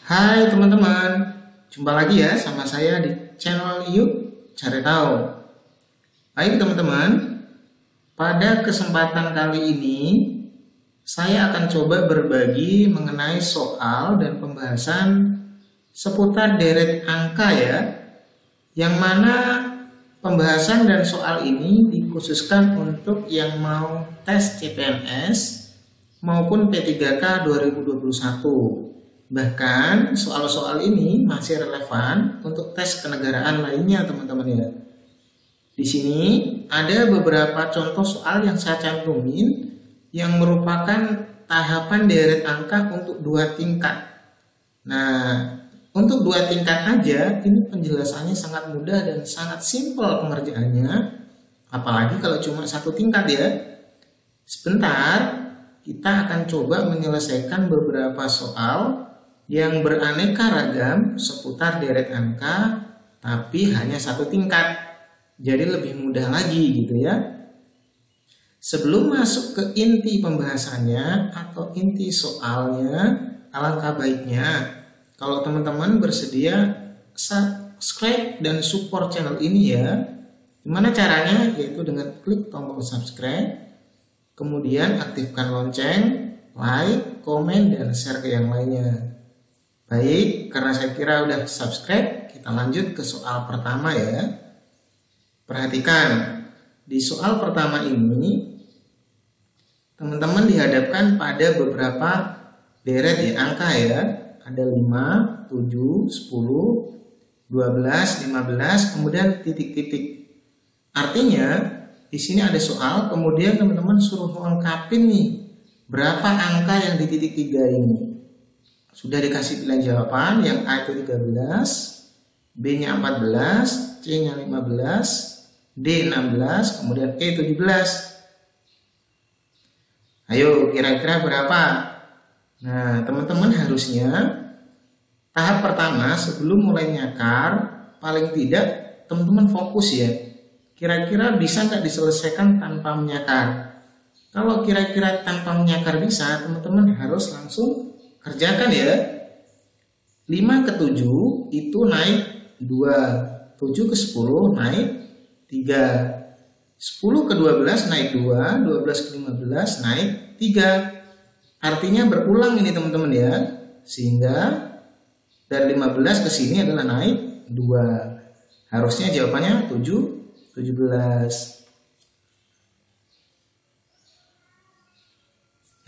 Hai teman-teman, jumpa lagi ya sama saya di channel YouTube Cari Tahu. Baik teman-teman, pada kesempatan kali ini saya akan coba berbagi mengenai soal dan pembahasan seputar deret angka ya, yang mana pembahasan dan soal ini dikhususkan untuk yang mau tes CPNS maupun P3K 2021. Bahkan soal-soal ini masih relevan untuk tes kenegaraan lainnya teman-teman ya. Di sini ada beberapa contoh soal yang saya cantumin yang merupakan tahapan deret angka untuk 2 tingkat. Nah, untuk 2 tingkat aja ini penjelasannya sangat mudah dan sangat simpel pengerjaannya. Apalagi kalau cuma 1 tingkat ya. Sebentar, kita akan coba menyelesaikan beberapa soal yang beraneka ragam seputar deret angka, tapi hanya 1 tingkat. Jadi lebih mudah lagi gitu ya. Sebelum masuk ke inti pembahasannya atau inti soalnya, alangkah baiknya kalau teman-teman bersedia subscribe dan support channel ini ya. Gimana caranya? Yaitu dengan klik tombol subscribe, kemudian aktifkan lonceng, like, komen, dan share ke yang lainnya. Baik, karena saya kira udah subscribe, kita lanjut ke soal pertama ya. Perhatikan, di soal pertama ini teman-teman dihadapkan pada beberapa deret ya, angka ya. Ada 5, 7, 10, 12, 15, kemudian titik-titik. Artinya, di sini ada soal, kemudian teman-teman suruh melengkapi nih berapa angka yang di titik 3 ini. Sudah dikasih pilihan jawaban, yang A itu 13, B-nya 14, C-nya 15, D 16, kemudian E 17. Ayo, kira-kira berapa? Nah, teman-teman harusnya tahap pertama sebelum mulai nyakar, paling tidak teman-teman fokus ya. Kira-kira bisa nggak diselesaikan tanpa menyakar? Kalau kira-kira tanpa menyakar bisa, teman-teman harus langsung kerjakan ya. 5 ke 7 itu naik 2, 7 ke 10 naik 3, 10 ke 12 naik 2, 12 ke 15 naik 3. Artinya berulang ini teman-teman ya. Sehingga dari 15 ke sini adalah naik 2. Harusnya jawabannya 17.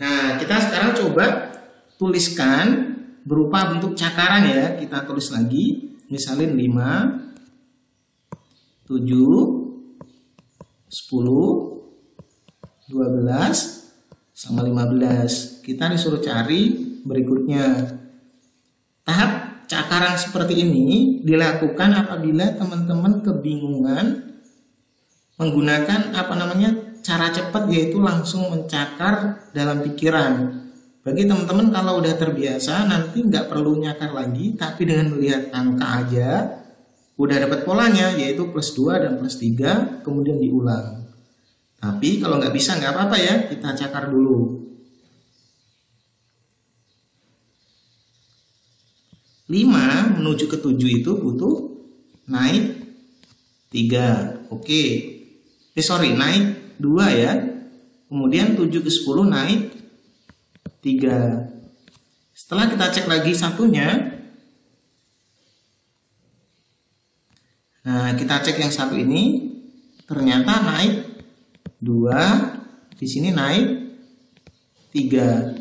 Nah, kita sekarang coba tuliskan berupa bentuk cakaran ya. Kita tulis lagi, misalin 5, 7, 10, 12, sama 15. Kita disuruh cari berikutnya. Tahap cakaran seperti ini dilakukan apabila teman-teman kebingungan menggunakan cara cepat, yaitu langsung mencakar dalam pikiran. Bagi teman-teman kalau udah terbiasa nanti nggak perlu nyakar lagi, tapi dengan melihat angka aja udah dapat polanya, yaitu plus 2 dan plus 3 kemudian diulang. Tapi kalau nggak bisa nggak apa-apa ya, kita cakar dulu. 5 menuju ke 7 itu butuh naik 3. Oke. Naik 2 ya. Kemudian 7 ke 10 naik 3. Setelah kita cek lagi satunya, nah kita cek yang satu ini ternyata naik 2, di sini naik 3.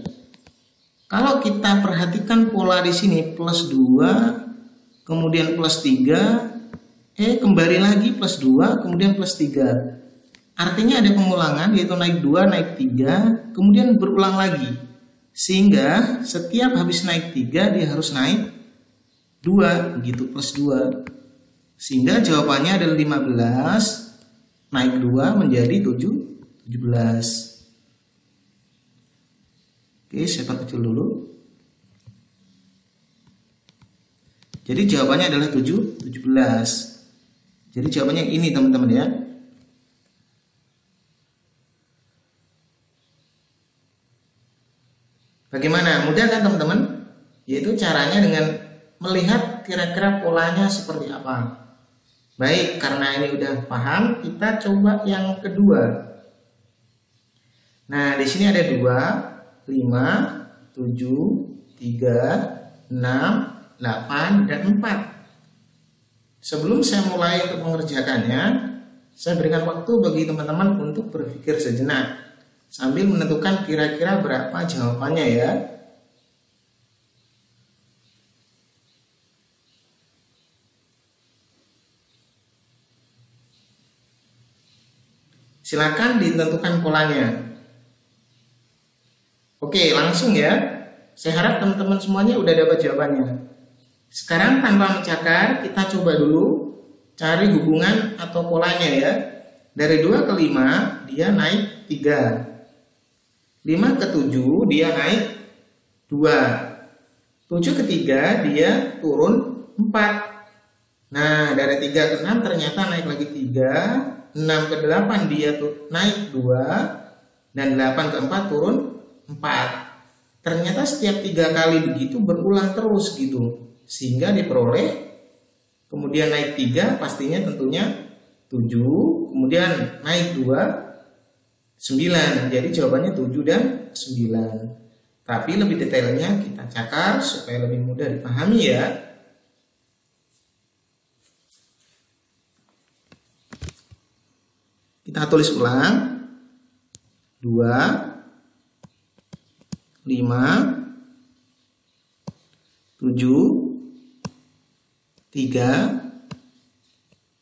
Kalau kita perhatikan pola di sini plus 2, kemudian plus 3, kembali lagi plus 2, kemudian plus 3. Artinya ada pengulangan, yaitu naik 2, naik 3, kemudian berulang lagi. Sehingga setiap habis naik 3 dia harus naik 2 gitu, plus 2. Sehingga jawabannya adalah 15 naik 2 menjadi 17. Oke, saya perkecil dulu. Jadi jawabannya adalah 17. Jadi jawabannya ini teman-teman ya. Bagaimana? Mudah kan teman-teman? yaitu caranya dengan melihat kira-kira polanya seperti apa. Baik, karena ini udah paham, kita coba yang kedua. Nah, di sini ada 2, 5, 7, 3, 6, 8, dan 4. Sebelum saya mulai untuk mengerjakannya, saya berikan waktu bagi teman-teman untuk berpikir sejenak sambil menentukan kira-kira berapa jawabannya ya. Silakan ditentukan polanya. Oke, langsung ya. Saya harap teman-teman semuanya udah dapat jawabannya. Sekarang tanpa mencakar, kita coba dulu cari hubungan atau polanya ya. Dari 2 ke 5, dia naik 3. 5 ke 7, dia naik 2. 7 ke 3, dia turun 4. Nah, dari 3 ke 6 ternyata naik lagi 3. 6 ke 8 dia tuh naik 2, dan 8 ke 4 turun 4. Ternyata setiap 3 kali begitu berulang terus gitu, sehingga diperoleh kemudian naik 3 pastinya tentunya 7, kemudian naik 2 9. Jadi jawabannya 7 dan 9. Tapi lebih detailnya kita cakar supaya lebih mudah dipahami ya. Kita tulis ulang. 2, 5, 7, 3,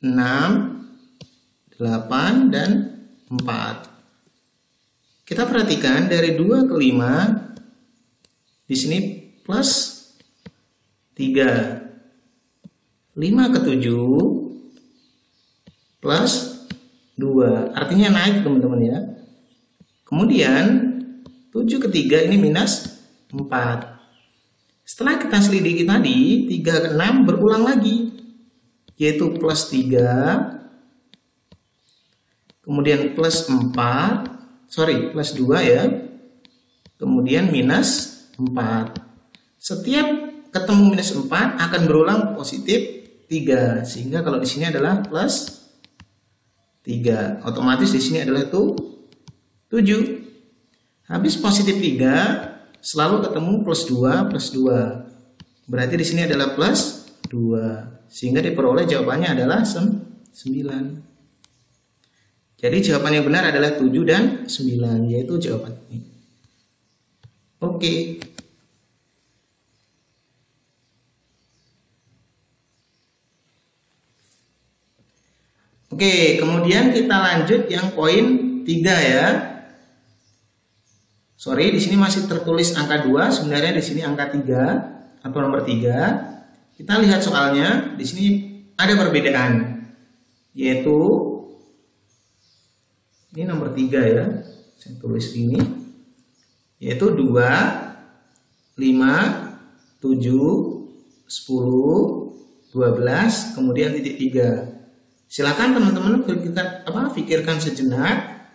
6, 8, dan 4. Kita perhatikan dari 2 ke 5 di sini plus 3. 5 ke 7 plus 2, artinya naik teman-teman ya. Kemudian 7 ke 3 ini minus 4. Setelah kita selidiki tadi, 3 ke 6 berulang lagi, yaitu plus 3, kemudian plus 2 ya, kemudian minus 4. Setiap ketemu minus 4 akan berulang positif 3, sehingga kalau di sini adalah plus 3, otomatis di sini adalah 7. Habis positif 3 selalu ketemu plus 2 plus 2. Berarti di sini adalah plus 2, sehingga diperoleh jawabannya adalah 9. Jadi jawaban yang benar adalah 7 dan 9, yaitu jawaban ini. Oke. Oke, kemudian kita lanjut yang poin 3 ya. Sorry, di sini masih tertulis angka 2, sebenarnya di sini angka 3 atau nomor 3. Kita lihat soalnya, di sini ada perbedaan, yaitu ini nomor 3 ya. Saya tulis ini, yaitu 2, 5, 7, 10, 12, kemudian titik 3. Silakan teman-teman pikirkan sejenak,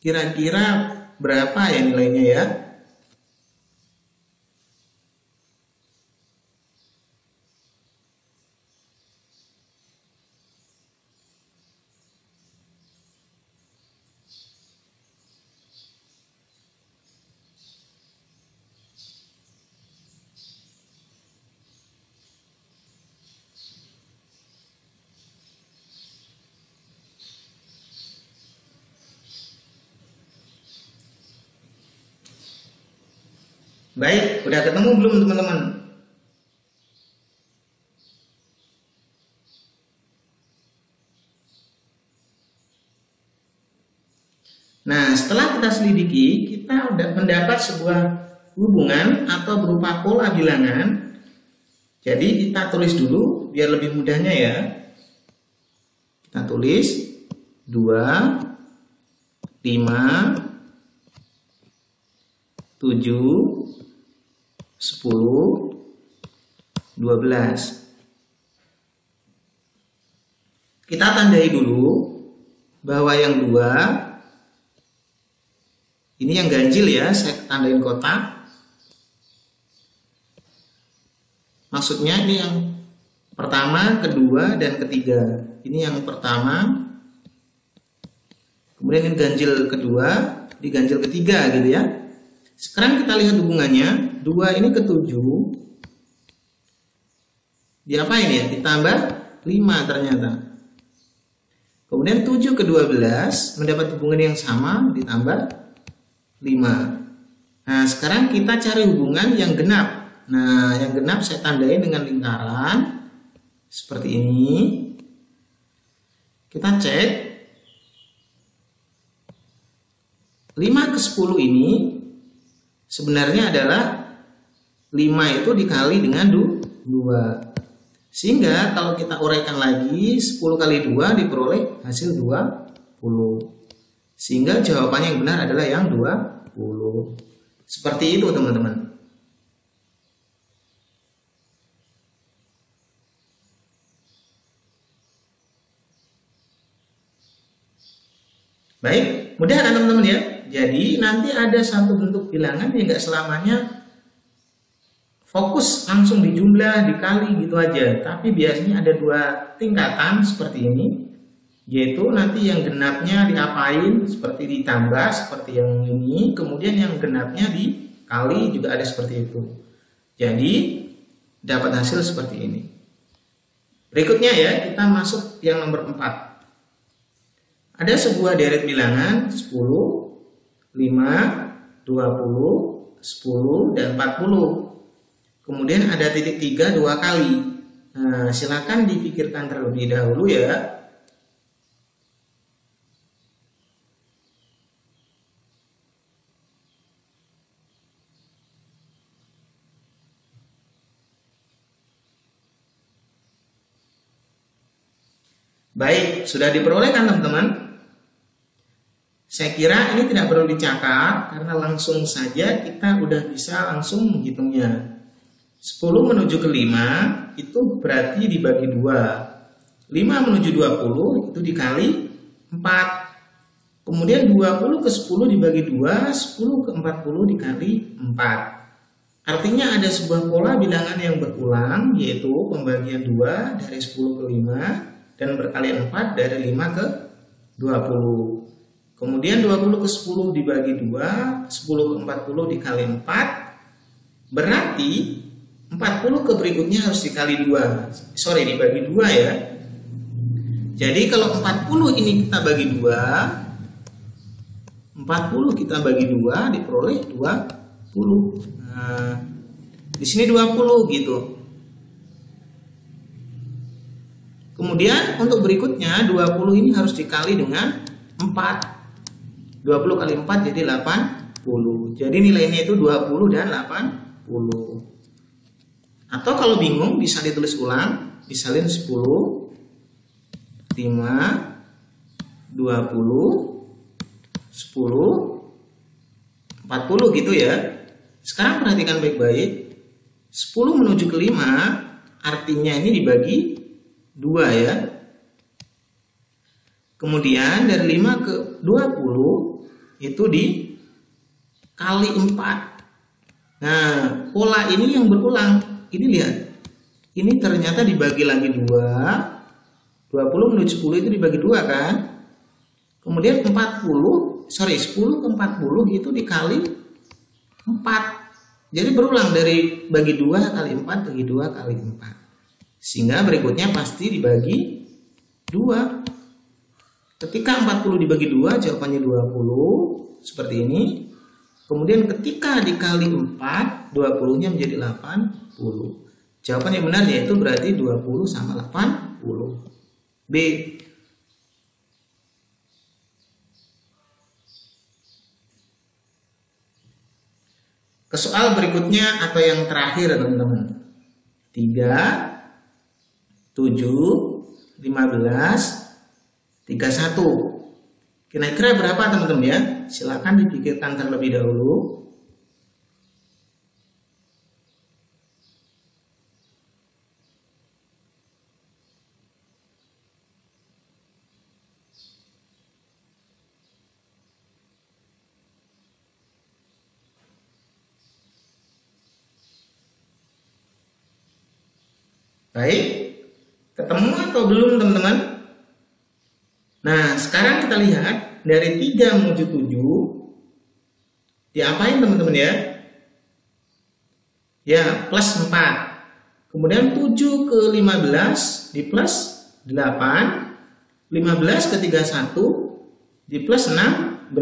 kira-kira berapa ya nilainya ya. Baik, udah ketemu belum teman-teman? Nah, setelah kita selidiki, kita udah mendapat sebuah hubungan atau berupa pola bilangan. Jadi kita tulis dulu biar lebih mudahnya ya. Kita tulis 2, 5, 7, 10, 12. Kita tandai dulu bahwa yang 2 ini yang ganjil ya, saya tandain kotak. Maksudnya ini yang pertama, kedua, dan ketiga. Ini yang pertama, kemudian ini ganjil kedua, di ganjil ketiga gitu ya. Sekarang kita lihat hubungannya. 2 ini ke 7. Diapain ya? Ditambah 5 ternyata. Kemudian 7 ke 12 mendapat hubungan yang sama, ditambah 5. Nah, sekarang kita cari hubungan yang genap. Nah, yang genap saya tandai dengan lingkaran seperti ini. Kita cek 5 ke 10 ini sebenarnya adalah 5 itu dikali dengan 2. Sehingga kalau kita uraikan lagi 10 kali 2 diperoleh hasil 20. Sehingga jawabannya yang benar adalah yang 20. Seperti itu teman-teman. Baik, mudah kan teman-teman ya? Jadi nanti ada satu bentuk bilangan yang nggak selamanya fokus langsung dijumlah, dikali gitu aja. Tapi biasanya ada 2 tingkatan seperti ini. Yaitu nanti yang genapnya diapain, seperti ditambah, seperti yang ini. Kemudian yang genapnya dikali juga ada seperti itu. Jadi dapat hasil seperti ini. Berikutnya ya, kita masuk yang nomor 4. Ada sebuah deret bilangan 10, 5, 20, 10, dan 40. Kemudian ada titik 3 2 kali. Nah, silakan dipikirkan terlebih dahulu ya. Baik, sudah diperoleh kan teman-teman? Saya kira ini tidak perlu dicatat karena langsung saja kita udah bisa langsung menghitungnya. 10 menuju ke 5 itu berarti dibagi 2. 5 menuju 20 itu dikali 4. Kemudian 20 ke 10 dibagi 2, 10 ke 40 dikali 4. Artinya ada sebuah pola bilangan yang berulang, yaitu pembagian 2 dari 10 ke 5 dan berkali 4 dari 5 ke 20. Kemudian 20 ke 10 dibagi 2, 10 ke 40 dikali 4. Berarti 40 ke berikutnya harus dikali 2. Dibagi 2 ya. Jadi kalau 40 ini kita bagi 2, 40 kita bagi 2 diperoleh 20. Nah, di sini 20 gitu. Kemudian untuk berikutnya 20 ini harus dikali dengan 4. 20 kali 4 jadi 80. Jadi nilainya itu 20 dan 80. Atau kalau bingung bisa ditulis ulang, misalin 10, 5, 20, 10, 40 gitu ya. Sekarang perhatikan baik-baik. 10 menuju ke 5 artinya ini dibagi 2 ya. Kemudian dari 5 ke 20 itu dikali 4. Nah, pola ini yang berulang. Ini lihat. Ini ternyata dibagi lagi 2. 20 menuju 10 itu dibagi 2 kan? Kemudian 10 ke 40 itu dikali 4. Jadi berulang dari bagi 2 kali 4 bagi 2 kali 4. Sehingga berikutnya pasti dibagi 2. Ketika 40 dibagi 2 jawabannya 20 seperti ini. Kemudian ketika dikali 4 20-nya menjadi 80. Jawaban yang benar yaitu berarti 20 sama 80. B. Ke soal berikutnya atau yang terakhir teman-teman. 3, 7, 15, 31. Kira-kira berapa teman-teman ya? Silakan dipikirkan terlebih dahulu. Baik, ketemu atau belum teman-teman? Nah, sekarang kita lihat dari 3 menuju 7 diapain teman-teman ya? Ya, plus 4. Kemudian 7 ke 15 di plus 8, 15 ke 31 di plus 16.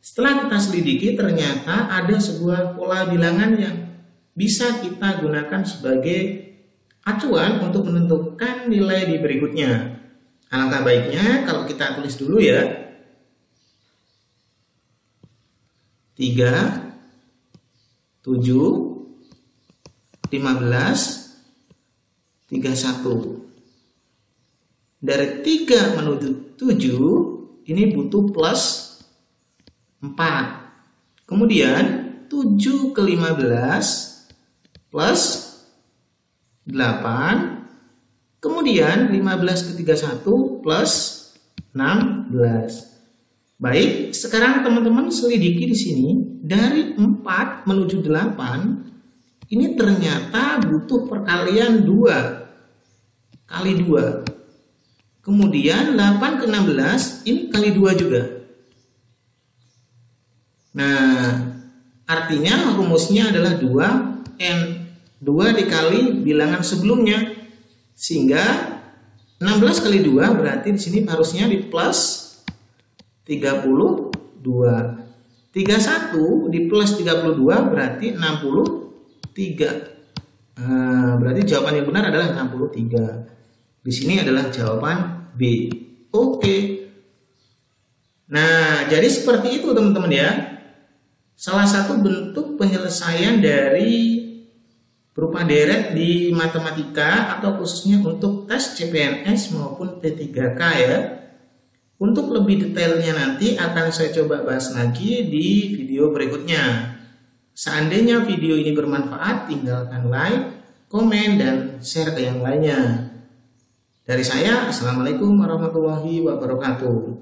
Setelah kita selidiki ternyata ada sebuah pola bilangan yang bisa kita gunakan sebagai acuan untuk menentukan nilai di berikutnya. Alangkah baiknya kalau kita tulis dulu ya. 3, 7, 15, 31. Dari 3 menuju 7 ini butuh plus 4. Kemudian 7 ke 15 plus 8. Kemudian 15 ke 31 plus 16. Baik, sekarang teman-teman selidiki di sini dari 4 menuju 8 ini ternyata butuh perkalian 2 kali 2. Kemudian 8 ke 16 ini kali 2 juga. Nah, artinya rumusnya adalah 2n. 2 dikali bilangan sebelumnya. Sehingga 16 kali 2 berarti di sini harusnya di plus 32. 31 di plus 32 berarti 63. Berarti jawaban yang benar adalah 63. Di sini adalah jawaban B. Oke. Nah, jadi seperti itu teman-teman ya. Salah satu bentuk penyelesaian dari berupa deret di matematika atau khususnya untuk tes CPNS maupun P3K ya. Untuk lebih detailnya nanti akan saya coba bahas lagi di video berikutnya. Seandainya video ini bermanfaat, tinggalkan like, komen, dan share ke yang lainnya. Dari saya, Assalamualaikum warahmatullahi wabarakatuh.